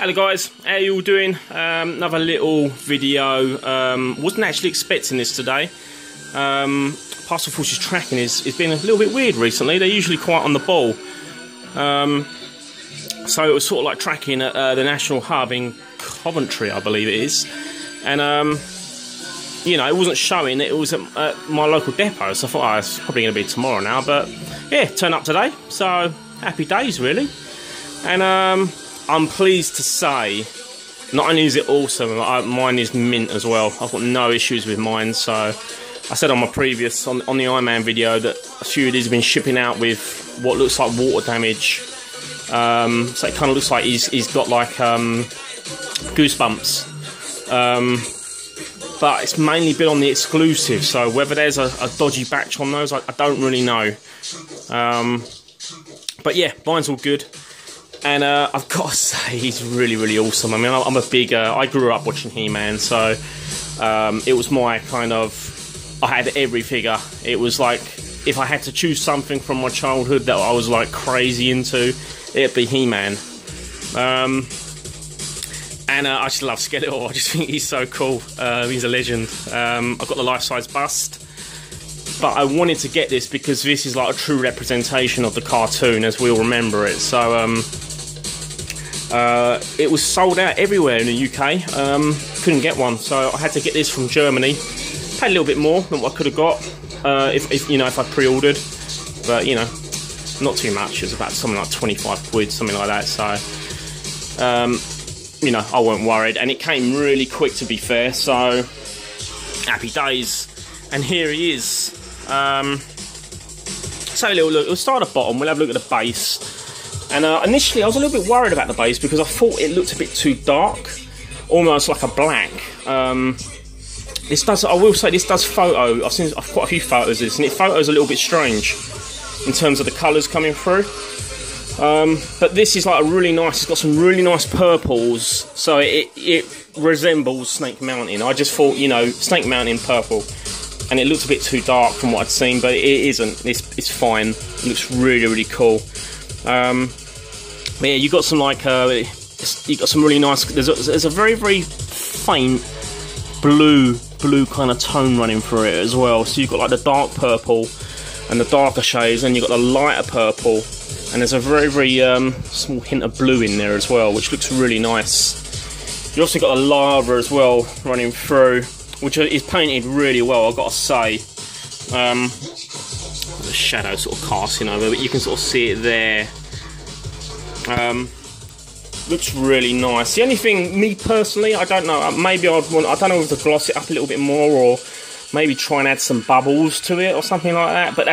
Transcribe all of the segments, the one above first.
Hello guys, how you all doing? Another little video. Wasn't actually expecting this today. Parcel Forces tracking is been a little bit weird recently. They're usually quite on the ball. So it was sort of like tracking at the National Hub in Coventry, I believe it is. And you know, it wasn't showing. It was at my local depot, so I thought, oh, it's probably going to be tomorrow now. But yeah, turned up today. So happy days, really. And I'm pleased to say, not only is it awesome, mine is mint as well. I've got no issues with mine. So I said on my previous, on the Iron Man video, that a few of these have been shipping out with what looks like water damage. So it kind of looks like he's got like goosebumps. But it's mainly been on the exclusive, so whether there's a dodgy batch on those, I don't really know. But yeah, mine's all good. And I've got to say, he's really, really awesome. I mean, I'm a big... I grew up watching He-Man, so it was my kind of... I had every figure. It was like, if I had to choose something from my childhood that I was like crazy into, it'd be He-Man. And I just love Skeletor. I just think he's so cool. He's a legend. I've got the life-size bust. But I wanted to get this because this is like a true representation of the cartoon as we all remember it. So it was sold out everywhere in the UK. Couldn't get one, so I had to get this from Germany. Paid a little bit more than what I could have got if you know, if I pre-ordered. But you know, not too much. It was about something like 25 quid, something like that. So you know, I weren't worried, and it came really quick, to be fair. So happy days. And here he is. So a little look. We'll start at the bottom. We'll have a look at the base. And initially, I was a little bit worried about the base because I thought it looked a bit too dark, almost like a black. This does. I will say, this does photo. I've seen quite a few photos of this, and it photos a little bit strange in terms of the colours coming through. But this is like a really nice. It's got some really nice purples, so it resembles Snake Mountain. I just thought, you know, Snake Mountain purple. And it looked a bit too dark from what I'd seen, but it isn't. It's fine. It looks really, really cool. But yeah, you got some like you got some really nice. There's a very, very faint blue kind of tone running through it as well. So you've got like the dark purple and the darker shades, and you've got the lighter purple, and there's a very, very small hint of blue in there as well, which looks really nice. You also got the lava as well running through, which is painted really well, I've got to say. There's a shadow sort of casting over, but you can sort of see it there. Looks really nice. The only thing, me personally, I don't know, maybe I don't know if to gloss it up a little bit more, or maybe try and add some bubbles to it or something like that, but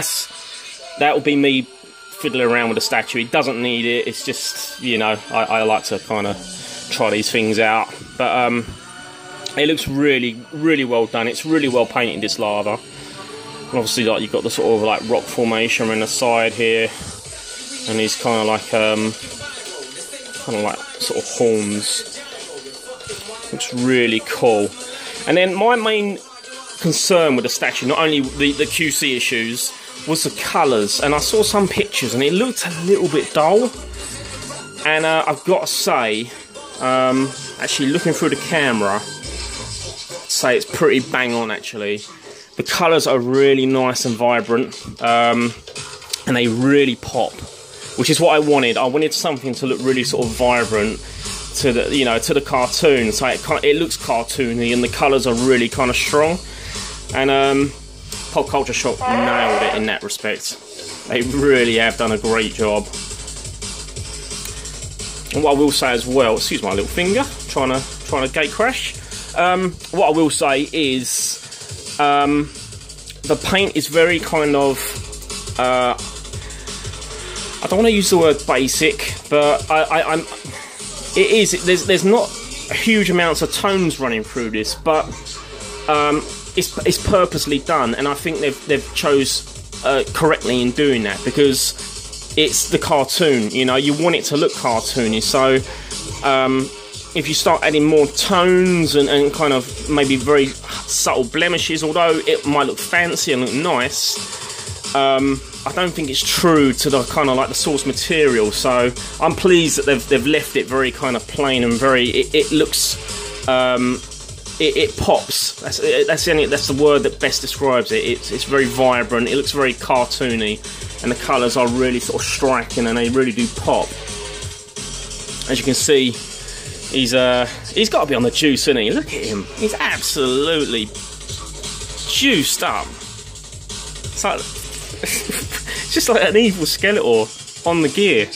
that will be me fiddling around with the statue. It doesn't need it, it's just, you know, I like to kind of try these things out. But it looks really, really well done. It's really well painted, this lava. And obviously, like, you've got the sort of like rock formation on the side here, and these kind of like sort of horns. Looks really cool. And then my main concern with the statue, not only the QC issues, was the colours. And I saw some pictures, and it looked a little bit dull. And I've got to say, actually looking through the camera, say it's pretty bang on. Actually, the colours are really nice and vibrant, and they really pop, which is what I wanted. I wanted something to look really sort of vibrant to the, you know, to the cartoon. So it looks cartoony, and the colours are really kind of strong. And Pop Culture Shop nailed it in that respect. They really have done a great job. And what I will say as well, excuse my little finger, trying to gate crash. What I will say is the paint is very kind of I don't want to use the word basic, but there's not huge amounts of tones running through this, but it's purposely done, and I think they've chose correctly in doing that, because it's the cartoon, you know, you want it to look cartoony. So if you start adding more tones and kind of maybe very subtle blemishes, although it might look fancy and look nice, I don't think it's true to the kind of like the source material. So I'm pleased that they've left it very kind of plain and very. It looks. It pops. That's the word that best describes it. It's very vibrant. It looks very cartoony, and the colours are really sort of striking, and they really do pop. As you can see, he's got to be on the juice, isn't he? Look at him. He's absolutely juiced up. It's like it's just like an evil Skeletor on the gear,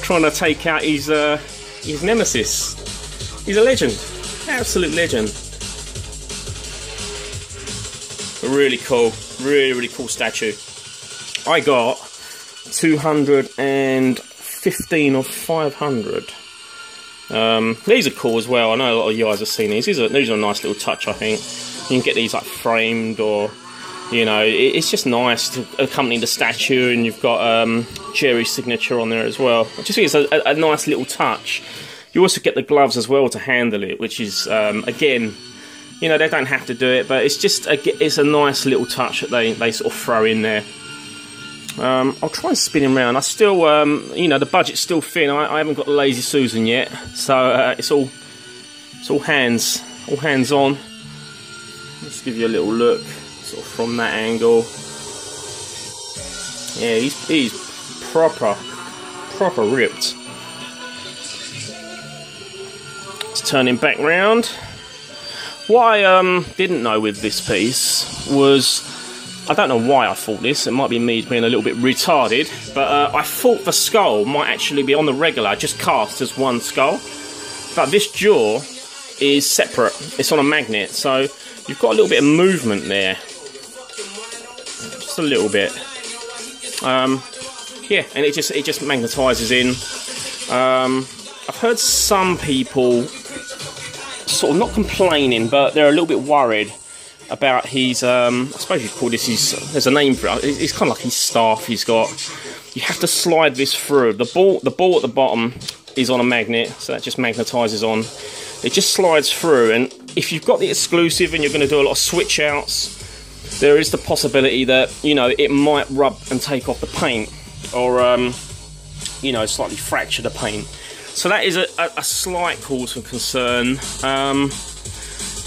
trying to take out his nemesis. He's a legend. Absolute legend. Really cool. Really cool statue. I got 215 of 500. These are cool as well. I know a lot of you guys have seen these. These are a nice little touch, I think. You can get these like framed, or you know, it's just nice to accompany the statue, and you've got Jerry's signature on there as well. I just think it's a nice little touch. You also get the gloves as well to handle it, which is, again, you know, they don't have to do it, but it's just, it's a nice little touch that they sort of throw in there. I'll try and spin him around. I still, you know, the budget's still thin. I haven't got the Lazy Susan yet, so it's all hands on. Let's give you a little look, sort of from that angle. Yeah, he's proper ripped. Turn him back round. What I didn't know with this piece was, I don't know why I thought this, it might be me being a little bit retarded, but I thought the skull might actually be on the regular, just cast as one skull, but this jaw is separate, it's on a magnet, so you've got a little bit of movement there, just a little bit. Yeah, and it just magnetises in. I've heard some people sort of not complaining, but they're a little bit worried about his, I suppose you'd call this his, there's a name for it, it's kind of like his staff he's got. You have to slide this through. The ball at the bottom is on a magnet, so that just magnetises on. It just slides through, and if you've got the exclusive and you're going to do a lot of switch outs, there is the possibility that, you know, it might rub and take off the paint, or, you know, slightly fracture the paint. So that is a slight cause for concern.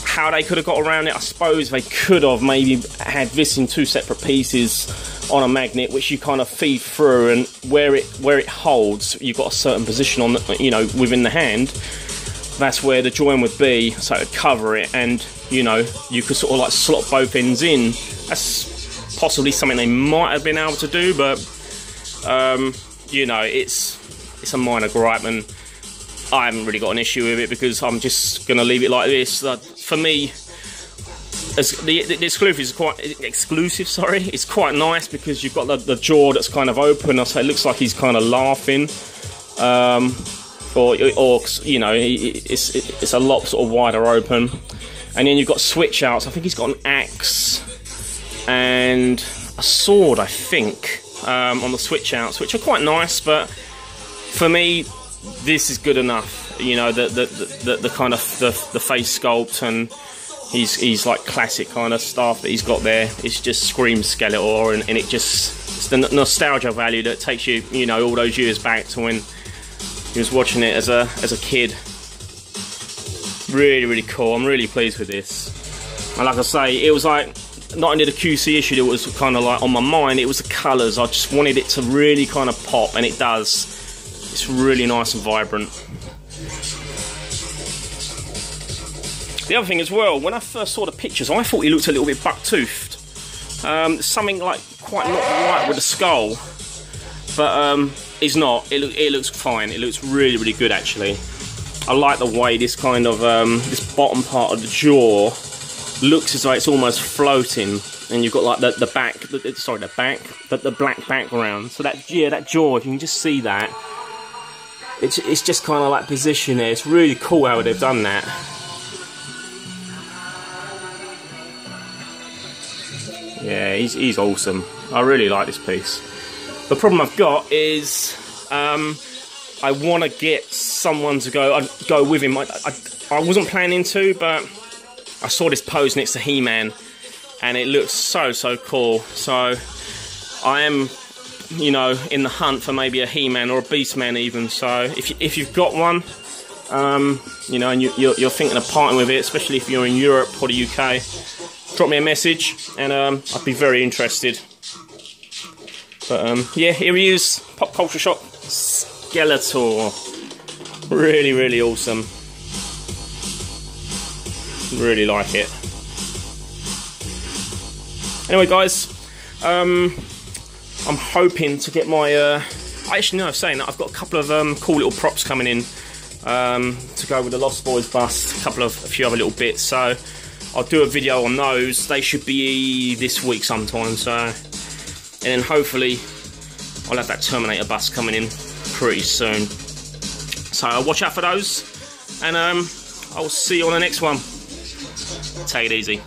How they could have got around it, I suppose they could have maybe had this in two separate pieces on a magnet, which you kind of feed through, and where it holds, you've got a certain position on the, you know, within the hand. That's where the join would be, so it would cover it, and you know, you could sort of like slot both ends in. That's possibly something they might have been able to do, but you know, it's a minor gripe, and I haven't really got an issue with it because I'm just going to leave it like this. For me, the exclusive, sorry, it's quite nice because you've got the jaw that's kind of open, so it looks like he's kind of laughing, or you know, it's a lot sort of wider open. And then you've got switch outs. I think he's got an axe and a sword, I think, on the switch outs, which are quite nice, but for me, this is good enough. You know, the kind of the face sculpt, and he's like classic kind of stuff that he's got there. It just screams Skeletor, and it just, it's the nostalgia value that takes you, you know, all those years back to when he was watching it as a kid. Really cool. I'm really pleased with this. And like I say, it was like not only the QC issue that was kind of like on my mind, it was the colours. I just wanted it to really kind of pop, and it does. It's really nice and vibrant. The other thing as well, when I first saw the pictures, I thought he looked a little bit buck-toothed. Something like quite not right with the skull, but it's not. It looks fine. It looks really good actually. I like the way this kind of this bottom part of the jaw looks as though it's almost floating, and you've got like the black background. So that jaw, if you can just see that, it's just kind of like positioned there. It's really cool how they've done that. Yeah, he's awesome. I really like this piece. The problem I've got is I want to get someone to go with him. I wasn't planning to, but I saw this pose next to He-Man, and it looks so cool. So I am you know, in the hunt for maybe a He-Man or a Beastman even. So if you've got one, you know, and you're thinking of parting with it, especially if you're in Europe or the UK, drop me a message, and I'd be very interested. But yeah, here he is, Pop Culture Shock Skeletor. Really, really awesome. Really like it. Anyway, guys, I'm hoping to get my. Actually, no, saying that, I've got a couple of cool little props coming in to go with the Lost Boys bust. A few other little bits. So I'll do a video on those. They should be this week sometime. So, and then hopefully I'll have that Terminator bust coming in pretty soon. So watch out for those, and I'll see you on the next one. Take it easy.